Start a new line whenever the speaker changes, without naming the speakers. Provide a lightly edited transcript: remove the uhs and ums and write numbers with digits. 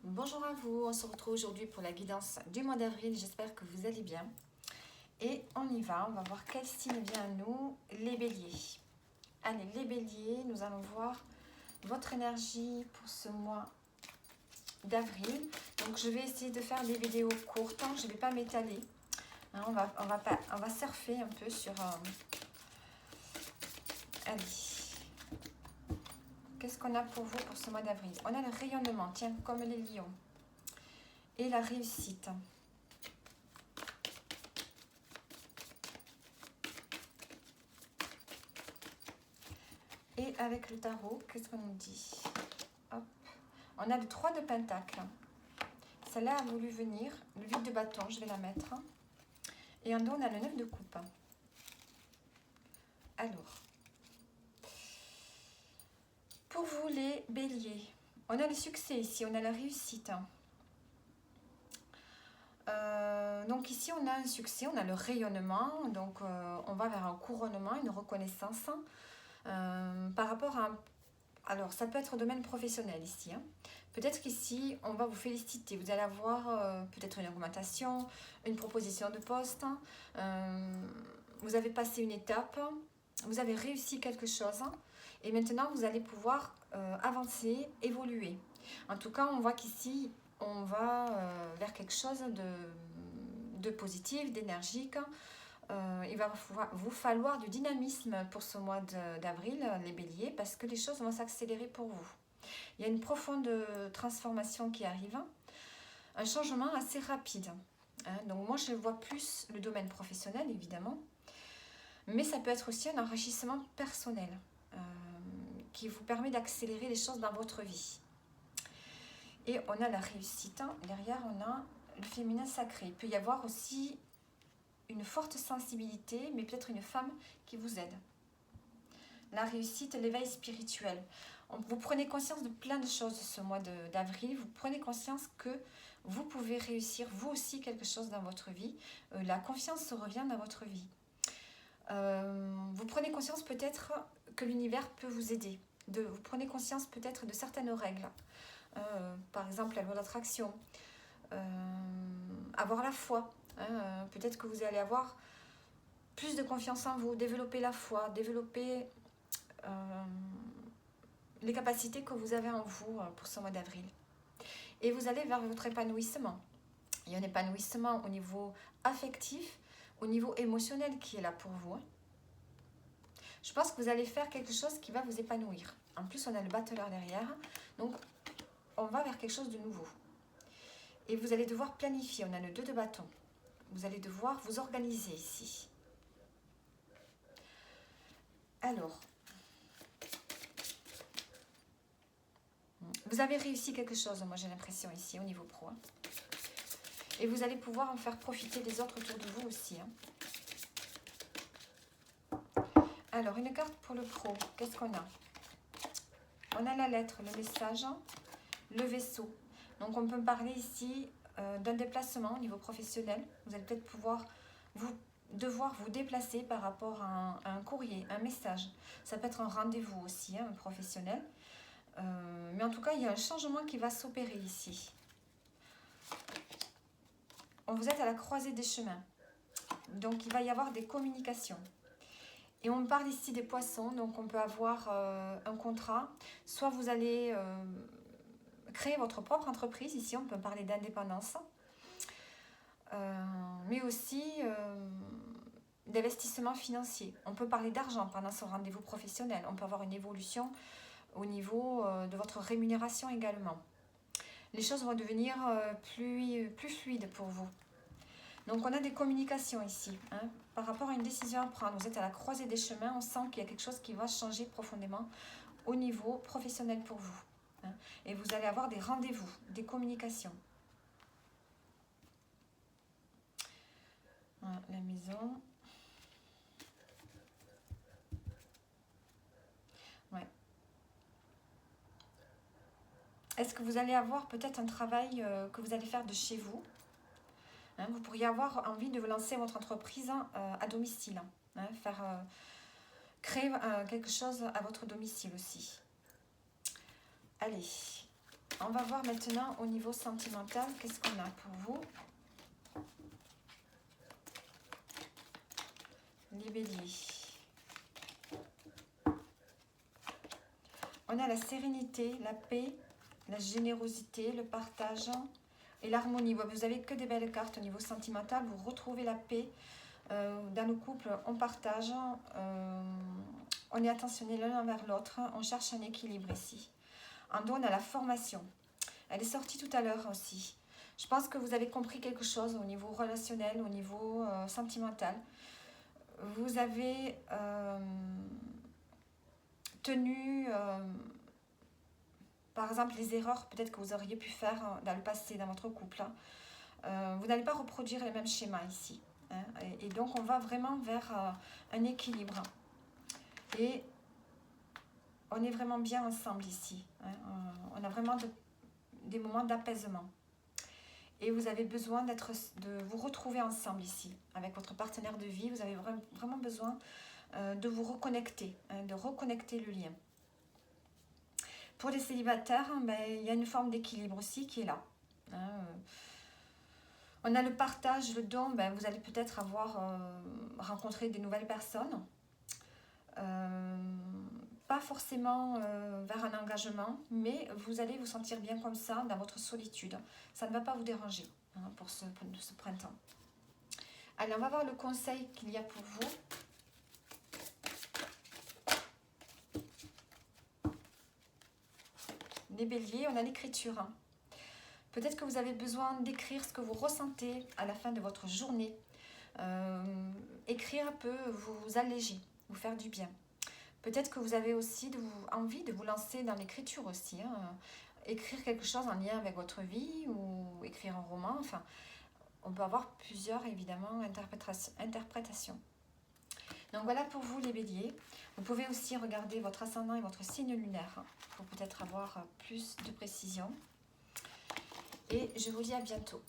Bonjour à vous, on se retrouve aujourd'hui pour la guidance du mois d'avril, j'espère que vous allez bien. Et on y va, on va voir quel signe vient à nous, les béliers. Allez, les béliers, nous allons voir votre énergie pour ce mois d'avril. Donc je vais essayer de faire des vidéos courtes, hein, je ne vais pas m'étaler. Hein, on va surfer un peu sur... Allez, qu'est-ce qu'on a pour vous pour ce mois d'avril? On a le rayonnement, tiens, comme les lions. Et la réussite. Et avec le tarot, qu'est-ce qu'on nous dit? Hop. On a le 3 de Pentacle. Celle-là a voulu venir. Le vide de bâton, je vais la mettre. Et en dos, on a le 9 de coupe. Alors, pour vous les béliers, on a le succès ici, on a la réussite. Donc ici, on a un succès, on a le rayonnement. Donc, on va vers un couronnement, une reconnaissance par rapport à... Alors, ça peut être au domaine professionnel ici. Peut-être qu'ici, on va vous féliciter. Vous allez avoir peut-être une augmentation, une proposition de poste. Vous avez passé une étape. Vous avez réussi quelque chose. Et maintenant, vous allez pouvoir avancer, évoluer. En tout cas, on voit qu'ici, on va vers quelque chose de positif, d'énergique. Il va vous falloir du dynamisme pour ce mois d'avril, les béliers, parce que les choses vont s'accélérer pour vous. Il y a une profonde transformation qui arrive, un changement assez rapide. Donc moi, je vois plus le domaine professionnel, évidemment, mais ça peut être aussi un enrichissement personnel qui vous permet d'accélérer les choses dans votre vie. Et on a la réussite. Derrière, on a le féminin sacré. Il peut y avoir aussi une forte sensibilité, mais peut-être une femme qui vous aide. La réussite, l'éveil spirituel. Vous prenez conscience de plein de choses ce mois d'avril. Vous prenez conscience que vous pouvez réussir vous aussi quelque chose dans votre vie. La confiance revient dans votre vie. Vous prenez conscience peut-être que l'univers peut vous aider. Vous prenez conscience peut-être de certaines règles. Par exemple, la loi d'attraction. Avoir la foi. Peut-être que vous allez avoir plus de confiance en vous, développer la foi, développer les capacités que vous avez en vous pour ce mois d'avril. Et vous allez vers votre épanouissement. Il y a un épanouissement au niveau affectif, au niveau émotionnel qui est là pour vous. Je pense que vous allez faire quelque chose qui va vous épanouir. En plus, on a le battleur derrière. Donc, on va vers quelque chose de nouveau. Et vous allez devoir planifier. On a le 2 de bâton. Vous allez devoir vous organiser ici. Alors, vous avez réussi quelque chose, moi j'ai l'impression ici au niveau pro. Et vous allez pouvoir en faire profiter les autres autour de vous aussi. Alors, une carte pour le pro, qu'est-ce qu'on a? On a la lettre, le message, le vaisseau. Donc on peut parler ici d'un déplacement au niveau professionnel. Vous allez peut-être devoir vous déplacer par rapport à un courrier, un message. Ça peut être un rendez-vous aussi, un professionnel. Mais en tout cas, il y a un changement qui va s'opérer ici. Vous êtes à la croisée des chemins. Donc, il va y avoir des communications. Et on parle ici des poissons. Donc, on peut avoir un contrat. Soit vous allez créer votre propre entreprise. Ici, on peut parler d'indépendance. Mais aussi d'investissement financier. On peut parler d'argent pendant ce rendez-vous professionnel. On peut avoir une évolution au niveau de votre rémunération également. Les choses vont devenir plus fluides pour vous. Donc on a des communications ici, par rapport à une décision à prendre. Vous êtes à la croisée des chemins, on sent qu'il y a quelque chose qui va changer profondément au niveau professionnel pour vous. Et vous allez avoir des rendez-vous, des communications. La maison. Ouais. Est-ce que vous allez avoir peut-être un travail que vous allez faire de chez vous? Vous pourriez avoir envie de lancer votre entreprise à domicile. Créer quelque chose à votre domicile aussi. Allez, On va voir maintenant au niveau sentimental, qu'est-ce qu'on a pour vous. Les béliers. On a la sérénité, la paix, la générosité, le partage et l'harmonie. Vous n'avez que des belles cartes au niveau sentimental. Vous retrouvez la paix. Dans le couple, on partage, on est attentionné l'un envers l'autre, on cherche un équilibre ici. En dos, on a la formation. Elle est sortie tout à l'heure aussi. Je pense que vous avez compris quelque chose au niveau relationnel, au niveau sentimental. Vous avez tenu, par exemple, les erreurs peut-être que vous auriez pu faire dans le passé, dans votre couple. Vous n'allez pas reproduire les mêmes schémas ici. Hein, et donc, on va vraiment vers un équilibre. Et on est vraiment bien ensemble ici. Hein, on a vraiment des moments d'apaisement. Et vous avez besoin de vous retrouver ensemble ici. Avec votre partenaire de vie, vous avez vraiment besoin de vous reconnecter, hein, de reconnecter le lien. Pour les célibataires, il y a une forme d'équilibre aussi qui est là. Hein, on a le partage, le don, vous allez peut-être avoir rencontré des nouvelles personnes. Pas forcément vers un engagement, mais vous allez vous sentir bien comme ça dans votre solitude. Ça ne va pas vous déranger hein, pour ce printemps. Allez, on va voir le conseil qu'il y a pour vous. Les béliers, on a l'écriture. Hein. Peut-être que vous avez besoin d'écrire ce que vous ressentez à la fin de votre journée. Écrire peut vous alléger, vous faire du bien. Peut-être que vous avez aussi envie de vous lancer dans l'écriture aussi. Hein. Écrire quelque chose en lien avec votre vie ou écrire un roman. Enfin, on peut avoir plusieurs, évidemment, interprétations. Donc voilà pour vous les béliers. Vous pouvez aussi regarder votre ascendant et votre signe lunaire pour peut-être avoir plus de précision. Et je vous dis à bientôt.